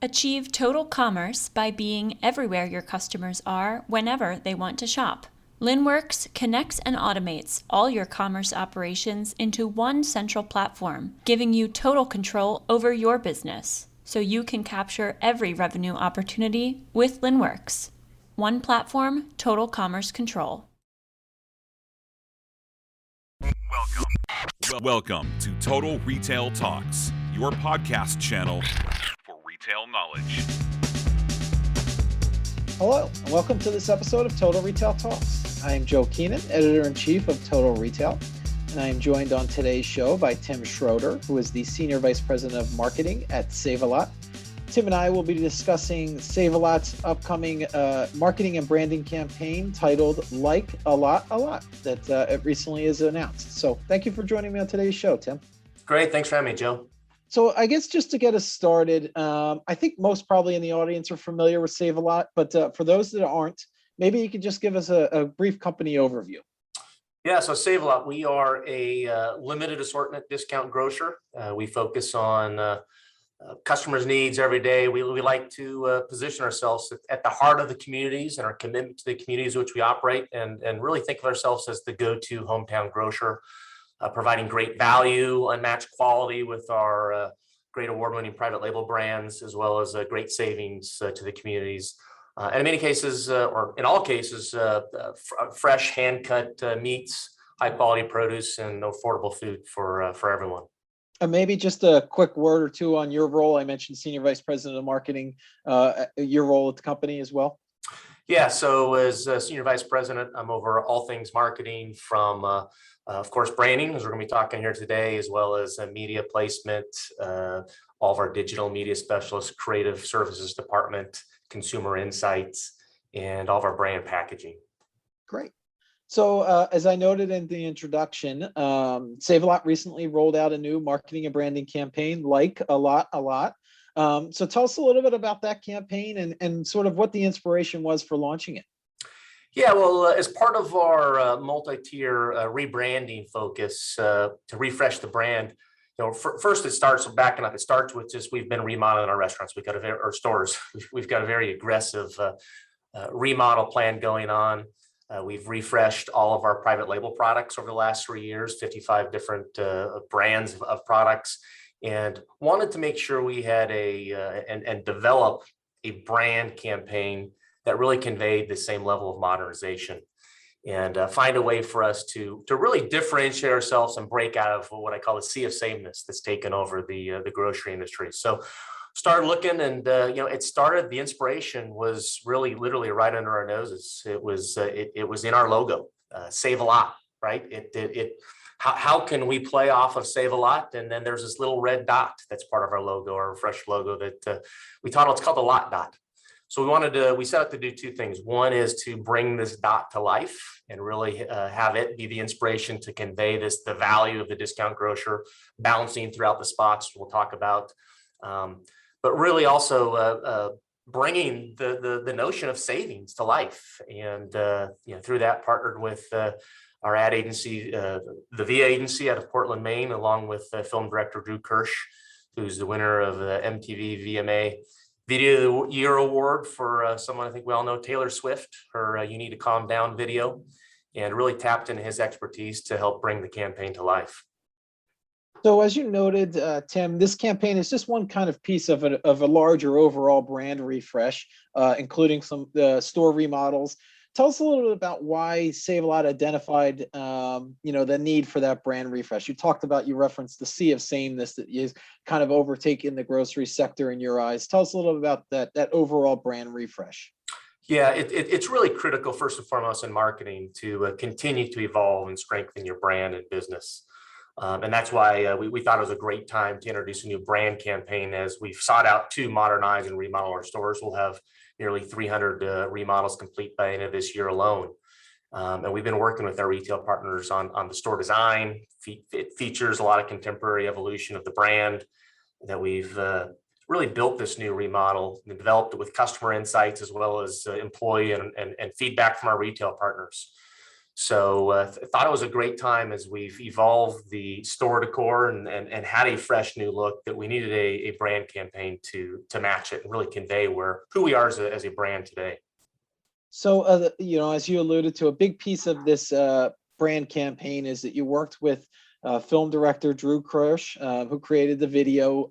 Achieve total commerce by being everywhere your customers are whenever they want to shop. LinWorks connects and automates all your commerce operations into one central platform, giving you total control over your business, so you can capture every revenue opportunity with LinWorks. One platform, total commerce control. Welcome to Total Retail Talks, your podcast channel for retail knowledge. Hello, and welcome to this episode of Total Retail Talks. I am Joe Keenan, Editor-in-Chief of Total Retail, and I am joined on today's show by Tim Schroeder, who is the Senior Vice President of Marketing at Save-A-Lot. Tim and I will be discussing Save-A-Lot's upcoming marketing and branding campaign titled Like a Lot that it recently is announced. So thank you for joining me on today's show, Tim. Great. Thanks for having me, Joe. So I guess just to get us started, I think most probably in the audience are familiar with Save-A-Lot, but for those that aren't, maybe you could just give us a brief company overview. Yeah, so Save-A-Lot, we are a limited assortment discount grocer. We focus on customers' needs every day. We like to position ourselves at the heart of the communities and our commitment to the communities which we operate, and really think of ourselves as the go-to hometown grocer, providing great value, unmatched quality with our great award-winning private label brands, as well as great savings to the communities. And in many cases, or in all cases, fresh hand-cut meats, high-quality produce, and affordable food for everyone. And maybe just a quick word or two on your role. I mentioned Senior Vice President of Marketing, your role at the company as well. Yeah, so as Senior Vice President, I'm over all things marketing from, of course, branding, as we're going to be talking here today, as well as media placement, all of our digital media specialists, creative services department, consumer insights, and all of our brand packaging. Great. So as I noted in the introduction, Save-A-Lot recently rolled out a new marketing and branding campaign, Like a Lot. So tell us a little bit about that campaign and sort of what the inspiration was for launching it. Yeah, well, as part of our multi-tier rebranding focus to refresh the brand, first it starts backing up. It starts with just we've been remodeling our restaurants. Our stores. We've got a very aggressive remodel plan going on. We've refreshed all of our private label products over the last 3 years, 55 different brands of products, and wanted to make sure we had and develop a brand campaign that really conveyed the same level of modernization, and find a way for us to really differentiate ourselves and break out of what I call the sea of sameness that's taken over the grocery industry. So started looking, and the inspiration was really literally right under our noses. It was in our logo, Save-A-Lot, right? How can we play off of Save-A-Lot? And then there's this little red dot that's part of our logo, our fresh logo that we titled, it's called the Lot Dot. So we set out to do two things. One is to bring this dot to life and really have it be the inspiration to convey the value of the discount grocer, balancing throughout the spots we'll talk about. But really also bringing the notion of savings to life, and through that partnered with our ad agency, the VIA agency out of Portland, Maine, along with film director Drew Kirsch, who's the winner of the MTV VMA Video of the Year Award for someone I think we all know, Taylor Swift, her "You Need to Calm Down" video, and really tapped into his expertise to help bring the campaign to life. So as you noted, Tim, this campaign is just one kind of piece of a larger overall brand refresh, including some store remodels. Tell us a little bit about why Save-A-Lot identified, the need for that brand refresh. You referenced the sea of sameness that is kind of overtaking the grocery sector in your eyes. Tell us a little bit about that overall brand refresh. Yeah, it's really critical, first and foremost, in marketing to continue to evolve and strengthen your brand and business. And that's why we thought it was a great time to introduce a new brand campaign, as we've sought out to modernize and remodel our stores. We'll have nearly 300 remodels complete by the end of this year alone. And we've been working with our retail partners on the store design. It features a lot of contemporary evolution of the brand that we've really built this new remodel and developed it with customer insights, as well as employee and feedback from our retail partners. So thought it was a great time as we've evolved the store decor and had a fresh new look that we needed a brand campaign to match it and really convey who we are as a brand today. So, as you alluded to, a big piece of this brand campaign is that you worked with film director Drew Kirsch, who created the video.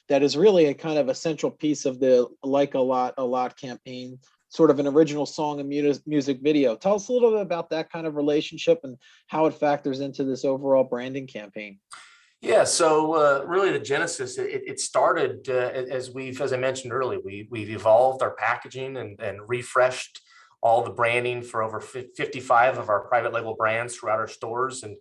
That is really a kind of a central piece of the Like a Lot campaign, sort of an original song and music video. Tell us a little bit about that kind of relationship and how it factors into this overall branding campaign. Yeah, so really the genesis, it started as I mentioned earlier, we've evolved our packaging and refreshed all the branding for over 55 of our private label brands throughout our stores. And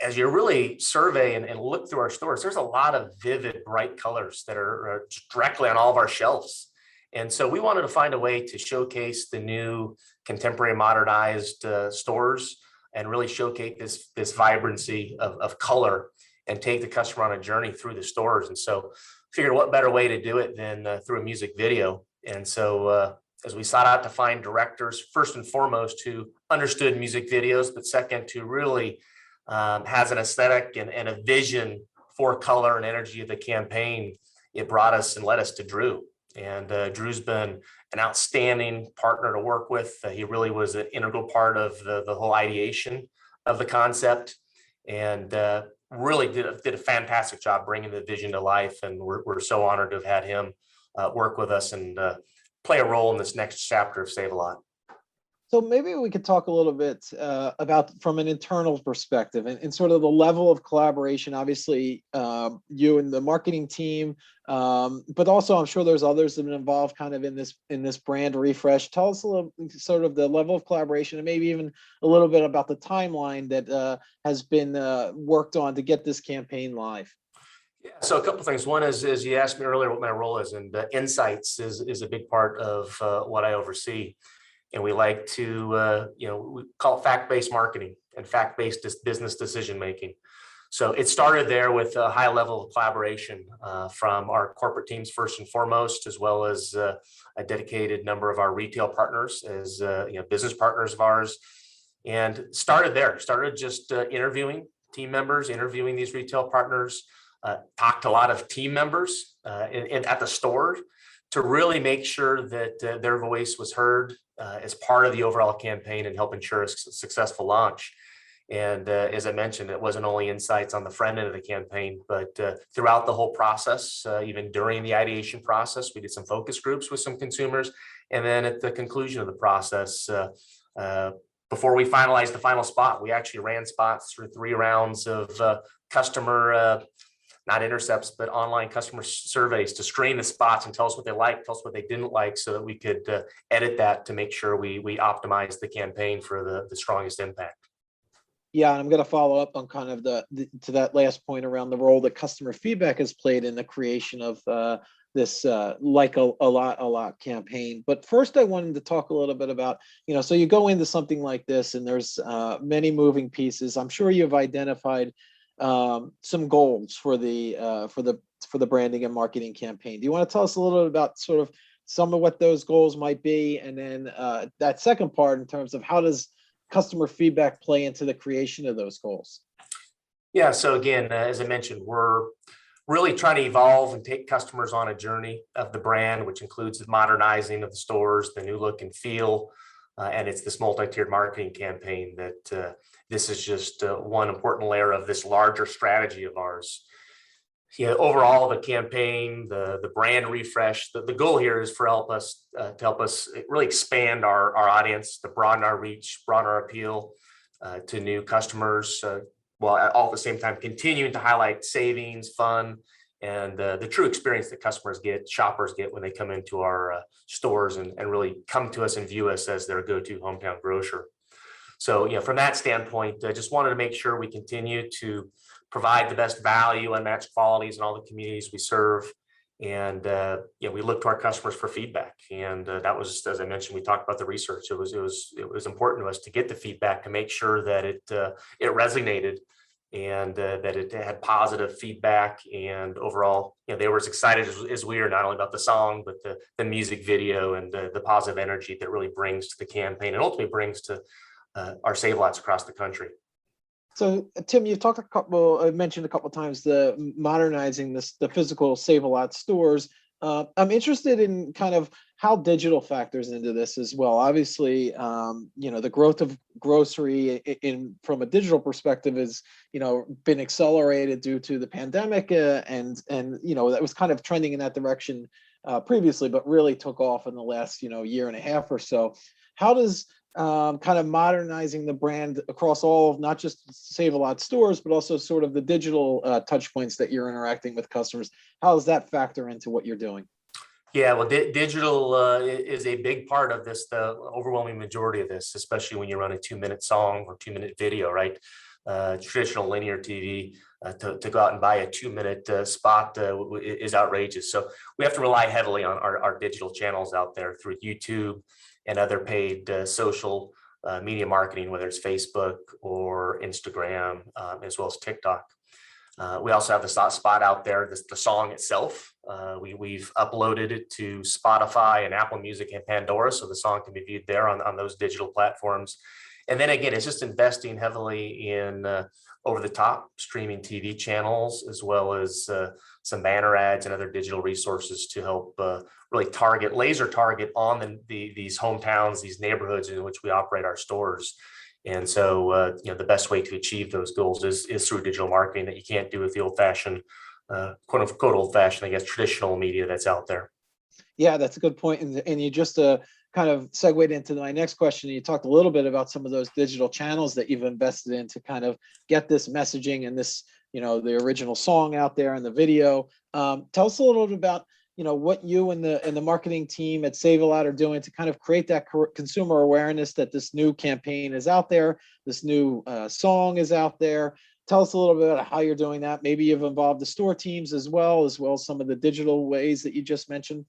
as you really survey and look through our stores, there's a lot of vivid, bright colors that are directly on all of our shelves. And so we wanted to find a way to showcase the new contemporary modernized stores and really showcase this vibrancy of color and take the customer on a journey through the stores. And so figured what better way to do it than through a music video. And so as we sought out to find directors, first and foremost, who understood music videos, but second, to really has an aesthetic and a vision for color and energy of the campaign, it brought us and led us to Drew. And Drew's been an outstanding partner to work with. He really was an integral part of the whole ideation of the concept, and really did a fantastic job bringing the vision to life. And we're so honored to have had him work with us and play a role in this next chapter of Save a Lot. So maybe we could talk a little bit about from an internal perspective and sort of the level of collaboration. Obviously, you and the marketing team, but also I'm sure there's others that have been involved kind of in this brand refresh. Tell us a little sort of the level of collaboration and maybe even a little bit about the timeline that has been worked on to get this campaign live. Yeah, so a couple of things. One is you asked me earlier what my role is, and insights is a big part of what I oversee. And we like to, we call it fact-based marketing and fact-based business decision-making. So it started there with a high level of collaboration from our corporate teams first and foremost, as well as a dedicated number of our retail partners as business partners of ours. And started just interviewing team members, interviewing these retail partners, talked to a lot of team members at the store to really make sure that their voice was heard as part of the overall campaign and help ensure a successful launch. And as I mentioned, it wasn't only insights on the front end of the campaign, but throughout the whole process, even during the ideation process, we did some focus groups with some consumers. And then at the conclusion of the process, before we finalized the final spot, we actually ran spots through 3 rounds of customer not intercepts, but online customer surveys to screen the spots and tell us what they liked, tell us what they didn't like, so that we could edit that to make sure we optimize the campaign for the strongest impact. Yeah, and I'm going to follow up on kind of to that last point around the role that customer feedback has played in the creation of this Like a Lot campaign. But first, I wanted to talk a little bit about, so you go into something like this, and there's many moving pieces. I'm sure you've identified some goals for the branding and marketing campaign. Do you want to tell us a little bit about sort of some of what those goals might be, and then that second part in terms of how does customer feedback play into the creation of those goals? Yeah, so again, as I mentioned, we're really trying to evolve and take customers on a journey of the brand, which includes the modernizing of the stores, the new look and feel, and it's this multi-tiered marketing campaign that this is just one important layer of this larger strategy of ours. Overall, the campaign, the brand refresh, the goal here is to help us really expand our audience, to broaden our reach, broaden our appeal to new customers, while all at the same time continuing to highlight savings, fun, and the true experience that shoppers get when they come into our stores and really come to us and view us as their go-to hometown grocer. So, from that standpoint, I just wanted to make sure we continue to provide the best value, unmatched qualities in all the communities we serve. And, we look to our customers for feedback. And that was, as I mentioned, we talked about the research. It was important to us to get the feedback to make sure that it resonated and that it had positive feedback. And overall, they were as excited as we are, not only about the song, but the music video and the positive energy that really brings to the campaign and ultimately brings to our Save Lots across the country. So, Tim, you've mentioned a couple of times the modernizing the physical Save-A-Lot stores. I'm interested in kind of how digital factors into this as well. Obviously, the growth of grocery from a digital perspective is, been accelerated due to the pandemic, and that was kind of trending in that direction previously, but really took off in the last year and a half or so. How does kind of modernizing the brand across all of not just Save-A-Lot stores, but also sort of the digital touch points that you're interacting with customers? How does that factor into what you're doing? Yeah, well, digital is a big part of this, the overwhelming majority of this, especially when you run a 2-minute song or 2-minute video, right? Traditional linear TV, to go out and buy a 2-minute spot is outrageous. So we have to rely heavily on our digital channels out there through YouTube and other paid social media marketing, whether it's Facebook or Instagram, as well as TikTok. We also have the spot out there, the song itself. We've uploaded it to Spotify and Apple Music and Pandora, so the song can be viewed there on those digital platforms. And then again, it's just investing heavily in over-the-top streaming TV channels, as well as some banner ads and other digital resources to help really laser target on these hometowns, these neighborhoods in which we operate our stores. And so, the best way to achieve those goals is through digital marketing that you can't do with the old-fashioned, quote unquote, old-fashioned, I guess, traditional media that's out there. Yeah, that's a good point. And you just kind of segued into my next question. You talked a little bit about some of those digital channels that you've invested in to kind of get this messaging and this, the original song out there and the video. Tell us a little bit about, what you and the marketing team at Save-A-Lot are doing to kind of create that consumer awareness that this new campaign is out there, this new song is out there. Tell us a little bit about how you're doing that. Maybe you've involved the store teams as well as some of the digital ways that you just mentioned.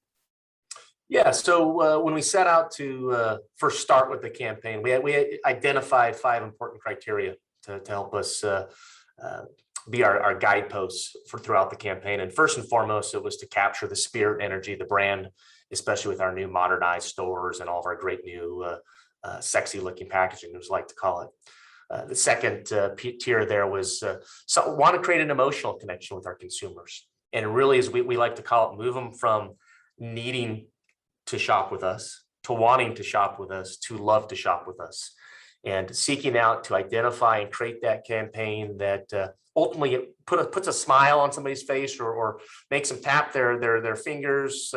Yeah, so when we set out to first start with the campaign, we identified 5 important criteria to help us be our guideposts throughout the campaign. And first and foremost, it was to capture the spirit and energy of the brand, especially with our new modernized stores and all of our great new sexy looking packaging, as we like to call it. The second tier there was want to create an emotional connection with our consumers. And really, as we like to call it, move them from needing to shop with us, to wanting to shop with us, to love to shop with us, and seeking out to identify and create that campaign that ultimately puts a smile on somebody's face or makes them tap their fingers,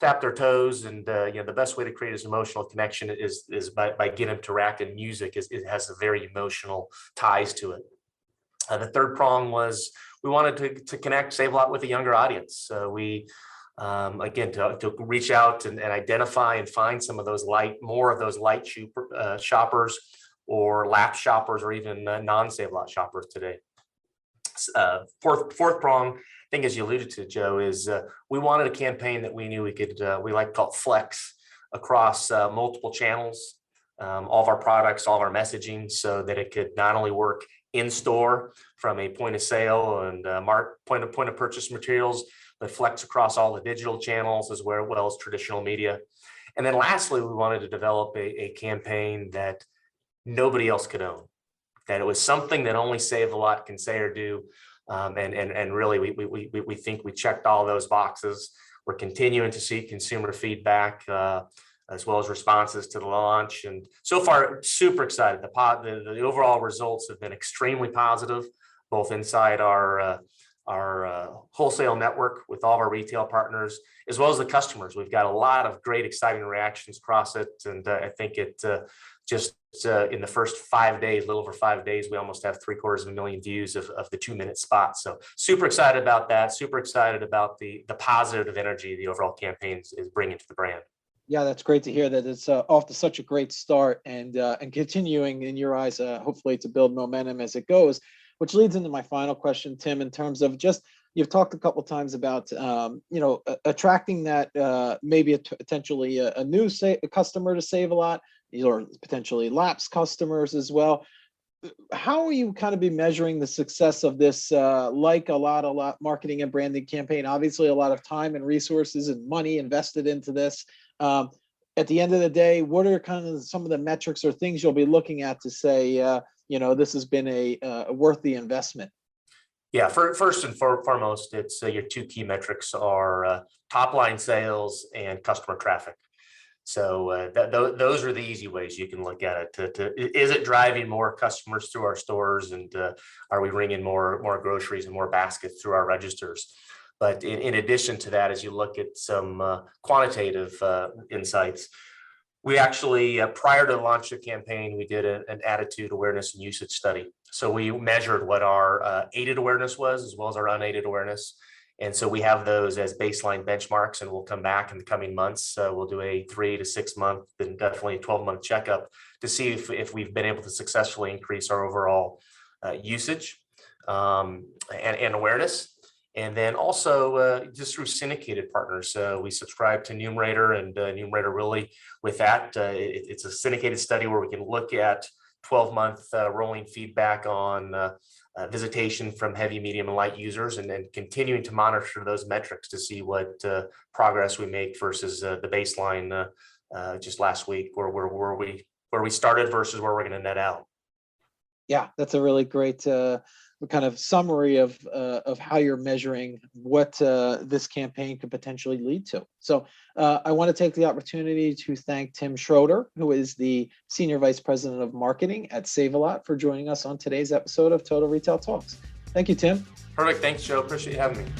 tap their toes. And the best way to create this emotional connection is by getting them to react. And music it has a very emotional ties to it. The third prong was we wanted to connect Save-A-Lot with a younger audience. Again, to reach out and identify and find some of those more of those light shoppers or lapsed shoppers or even non-Save-A-Lot shoppers today. Fourth prong, I think, as you alluded to, Joe, is we wanted a campaign that we knew we could, we like to call it flex across multiple channels, all of our products, all of our messaging, so that it could not only work in store from a point of sale and point of purchase materials, but flex across all the digital channels as well as traditional media. And then lastly, we wanted to develop a campaign that nobody else could own, that it was something that only Save-A-Lot can say or do. And really, we think we checked all those boxes. We're continuing to see consumer feedback as well as responses to the launch. And so far, super excited. The overall results have been extremely positive, both inside our wholesale network with all of our retail partners, as well as the customers. We've got a lot of great, exciting reactions across it. And I think it just in the first 5 days, a little over 5 days, we almost have 750,000 views of the 2-minute spot. So super excited about that. Super excited about the positive energy the overall campaign is bringing to the brand. Yeah, that's great to hear that it's off to such a great start and continuing in your eyes, hopefully to build momentum as it goes, which leads into my final question, Tim, in terms of just, you've talked a couple of times about, attracting that maybe potentially a new customer to Save-A-Lot, or potentially lapsed customers as well. How will you kind of be measuring the success of this, like a lot marketing and branding campaign? Obviously, a lot of time and resources and money invested into this. at the end of the day, what are kind of some of the metrics or things you'll be looking at to say, this has been a worth the investment? Yeah, first and foremost, it's your two key metrics are top line sales and customer traffic. So those are the easy ways you can look at it. Is it driving more customers through our stores, and are we ringing more groceries and more baskets through our registers? But in addition to that, as you look at some quantitative insights, we actually, prior to the launch of the campaign, we did an attitude awareness and usage study. So we measured what our aided awareness was as well as our unaided awareness. And so we have those as baseline benchmarks, and we'll come back in the coming months. We'll do a 3 to 6 month and definitely a 12-month checkup to see if we've been able to successfully increase our overall usage and awareness. And then also just through syndicated partners, we subscribe to Numerator, and Numerator really with that, it's a syndicated study where we can look at 12-month rolling feedback on visitation from heavy, medium, and light users, and then continuing to monitor those metrics to see what progress we make versus the baseline just last week, where we started versus where we're going to net out. Yeah, that's a really great kind of summary of how you're measuring what this campaign could potentially lead to. So I want to take the opportunity to thank Tim Schroeder, who is the Senior Vice President of Marketing at Save-A-Lot, for joining us on today's episode of Total Retail Talks. Thank you, Tim. Perfect. Thanks, Joe. Appreciate you having me.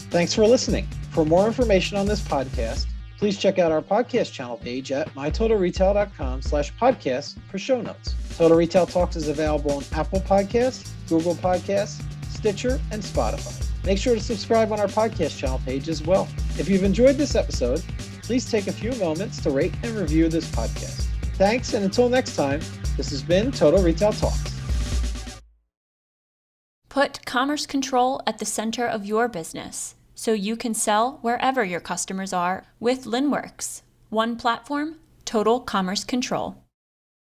Thanks for listening. For more information on this podcast, please check out our podcast channel page at mytotalretail.com/podcast for show notes. Total Retail Talks is available on Apple Podcasts, Google Podcasts, Stitcher, and Spotify. Make sure to subscribe on our podcast channel page as well. If you've enjoyed this episode, please take a few moments to rate and review this podcast. Thanks, and until next time, this has been Total Retail Talks. Put commerce control at the center of your business so you can sell wherever your customers are with LynnWorks. One platform, total commerce control.